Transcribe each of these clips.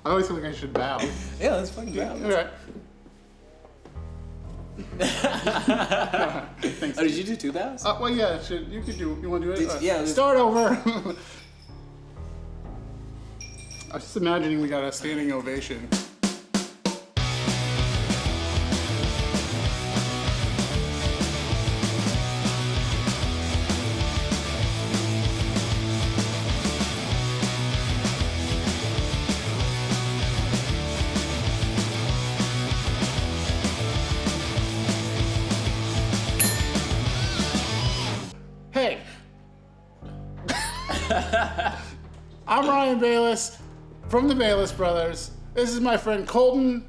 I always feel like I should bow. Yeah, let's fucking bow. All right. Thanks. Oh, did you do 2 bows? Well, yeah, you could do. You want to do it? Yeah. Start over. I was just imagining we got a standing ovation. Hey, I'm Ryan Bayless from the Bayless Brothers. This is my friend Kulton,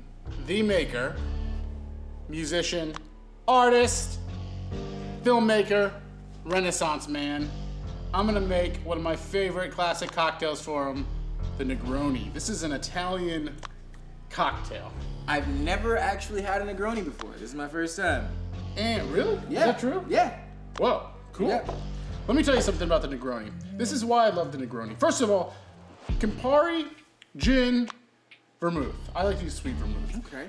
the maker, musician, artist, filmmaker, Renaissance man. I'm gonna make one of my favorite classic cocktails for him, the Negroni. This is an Italian cocktail. I've never actually had a Negroni before. This is my first time. And really? Yeah. Is that true? Yeah. Whoa, cool. Yeah. Let me tell you something about the Negroni. This is why I love the Negroni. First of all, Campari, gin, vermouth. I like to use sweet vermouth. Okay.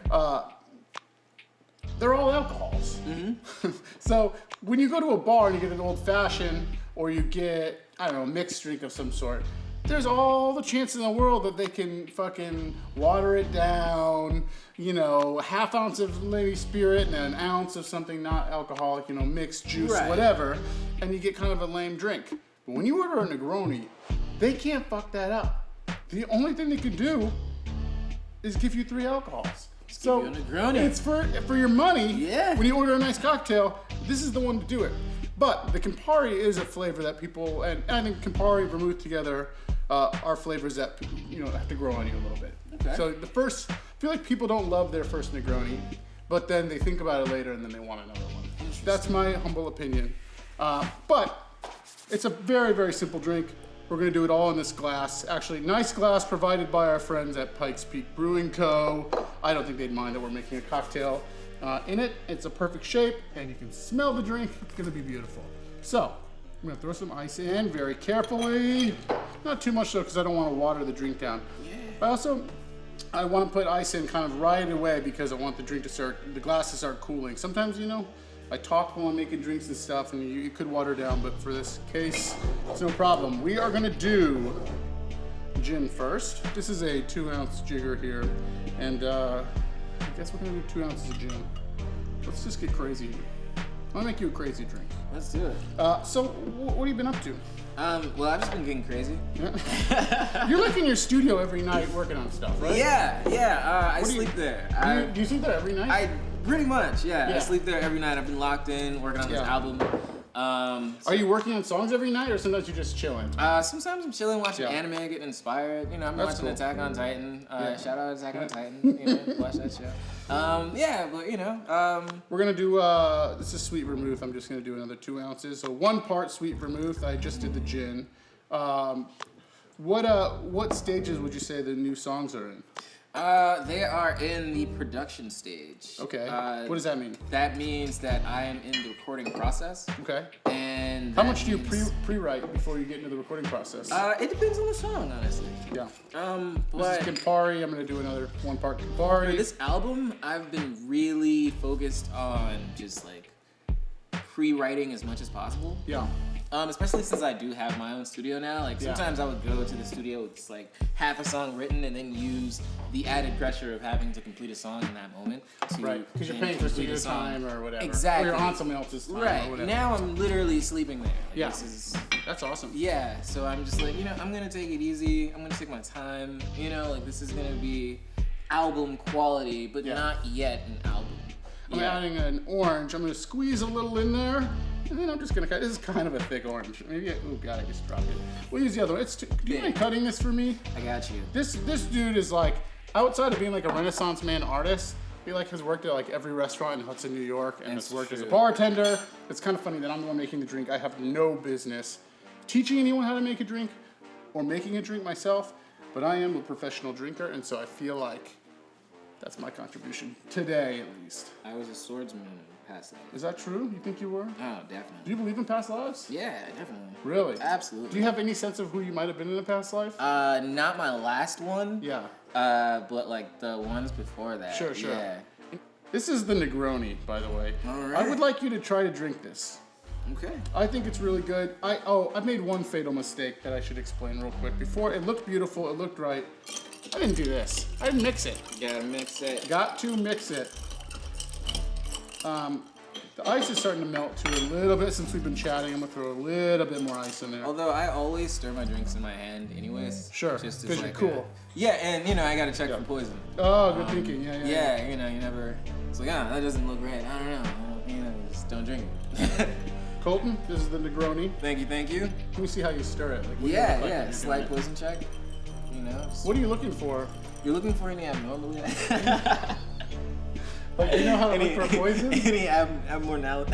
They're all alcohols. Mm-hmm. So when you go to a bar and you get an old fashioned or you get, I don't know, a mixed drink of some sort, there's all the chance in the world that they can fucking water it down, you know, half ounce of maybe spirit and an ounce of something not alcoholic, you know, mixed juice, Right. whatever, and you get kind of a lame drink. But when you order a Negroni, they can't fuck that up. The only thing they can do is give you 3 alcohols. So give you a Negroni. it's for your money. Yeah. When you order a nice cocktail, this is the one to do it. But the Campari is a flavor that people, and I think Campari, vermouth together, are flavors that, you know, have to grow on you a little bit. Okay. So the first, I feel like people don't love their first Negroni, but then they think about it later and then they want another one. That's my humble opinion. But it's a very, very simple drink. We're gonna do it all in this glass. Actually, nice glass provided by our friends at Pikes Peak Brewing Co. I don't think they'd mind that we're making a cocktail in it. It's a perfect shape and you can smell the drink. It's gonna be beautiful. So, I'm gonna throw some ice in very carefully. Not too much though, because I don't wanna water the drink down. Yeah. I wanna put ice in kind of right away because I want the glass to start cooling. Sometimes, you know, I talk while I'm making drinks and stuff and you could water down, but for this case, it's no problem. We are gonna do gin first. This is a 2-ounce jigger here. And I guess we're gonna do 2 ounces of gin. Let's just get crazy. I'll make you a crazy drink. Let's do it. So what have you been up to? Well, I've just been getting crazy. Yeah. You're like in your studio every night working on stuff, right? Yeah. I sleep there. Do you sleep there every night? Pretty much, yeah. Yeah. I sleep there every night. I've been locked in, working on this album. Are you working on songs every night, or sometimes you're just chilling? Sometimes I'm chilling, watching anime, getting inspired. You know, I'm watching Attack on Titan. Shout out Attack on Titan. You know, watch that show. But you know, we're gonna do. This is sweet vermouth. I'm just gonna do another 2 ounces. So 1 part sweet vermouth. I just did the gin. What stages would you say the new songs are in? They are in the production stage. Okay. What does that mean? That means that I am in the recording process. Okay. And how much do you pre-write before you get into the recording process? It depends on the song, honestly. Yeah. But this is Campari. I'm gonna do another 1 part Campari. For this album, I've been really focused on just like pre-writing as much as possible. Yeah. Especially since I do have my own studio now. Like sometimes I would go to the studio with just like half a song written and then use the added pressure of having to complete a song in that moment. Right, because you're paying for studio time or whatever. Exactly. Or you're on someone else's time or whatever. Now I'm literally sleeping there. Like, that's awesome. Yeah, so I'm just like, you know, I'm gonna take it easy. I'm gonna take my time. You know, like this is gonna be album quality, but not yet an album. I'm adding an orange. I'm gonna squeeze a little in there. And then I'm just gonna cut. This is kind of a thick orange. Maybe. Oh God, I just dropped it. We'll use the other one. Do you mind cutting this for me? I got you. This dude is like, outside of being like a Renaissance man artist, he like has worked at like every restaurant in Hudson, New York, and has worked as a bartender. It's kind of funny that I'm the one making the drink. I have no business teaching anyone how to make a drink or making a drink myself, but I am a professional drinker, and so I feel like That's my contribution today, at least. I was a swordsman in past life. Is that true? You think you were? Oh, definitely. Do you believe in past lives? Yeah, definitely. Really? Absolutely. Do you have any sense of who you might have been in a past life? Not my last one. Yeah. But like the ones before that. Sure. Yeah. This is the Negroni, by the way. All right. I would like you to try to drink this. Okay. I think it's really good. I made one fatal mistake that I should explain real quick. Before, it looked beautiful, it looked right. I didn't do this. I didn't mix it. Gotta mix it. Got to mix it. The ice is starting to melt too a little bit since we've been chatting. I'm gonna throw a little bit more ice in there. Although I always stir my drinks in my hand anyways. Sure, Just because as you're like cool. Yeah, and I gotta check for poison. Oh, good thinking. Yeah. Yeah, you never. It's like, that doesn't look right. I don't know. Just don't drink it. Kulton, this is the Negroni. Thank you. Let me see how you stir it. Like, what do you look like when you're Slight doing it? poison check. What are you looking for? You're looking for any abnormality? Like, you know how to look for poison? Any abnormality?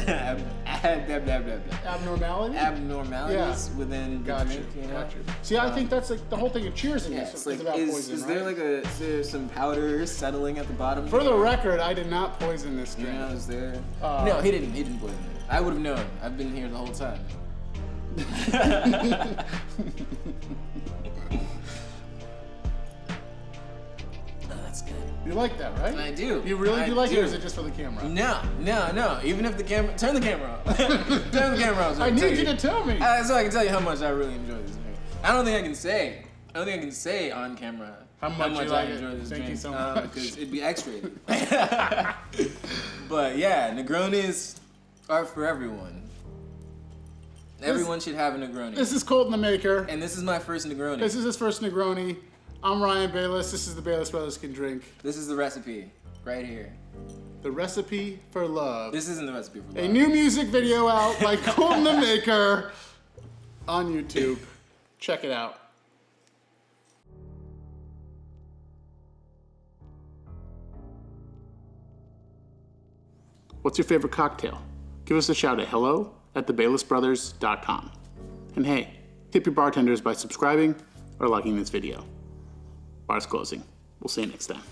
Abnormalities within the Gotcha. drink, Gotcha. See, I think that's like the whole thing of cheers in Yeah, this it's is like, about is poison, there right? is there some powder settling at the bottom? For the record, I did not poison this drink. Is there? No, he didn't poison it. I would have known. I've been here the whole time. That's good. You like that, right? I do. You really do I like it, do. or is it just for the camera? No. Even if the camera, turn the camera off. Turn the camera off. So I can tell need you to tell me. So I can tell you how much I really enjoy this drink. I don't think I can say on camera How much you I like enjoy it. this Thank drink. you so much. Because it'd be X-rated. But yeah, Negronis are for everyone. Everyone should have a Negroni. This is Kulton the Maker. And this is my first Negroni. This is his first Negroni. I'm Ryan Bayless. This is the Bayless Brothers Can Drink. This is the recipe right here. The recipe for love. This isn't the recipe for love. A new music video out by Kulton the Maker on YouTube. Check it out. What's your favorite cocktail? Give us a shout at hello@thebaylessbrothers.com. And hey, tip your bartenders by subscribing or liking this video. Bar's closing. We'll see you next time.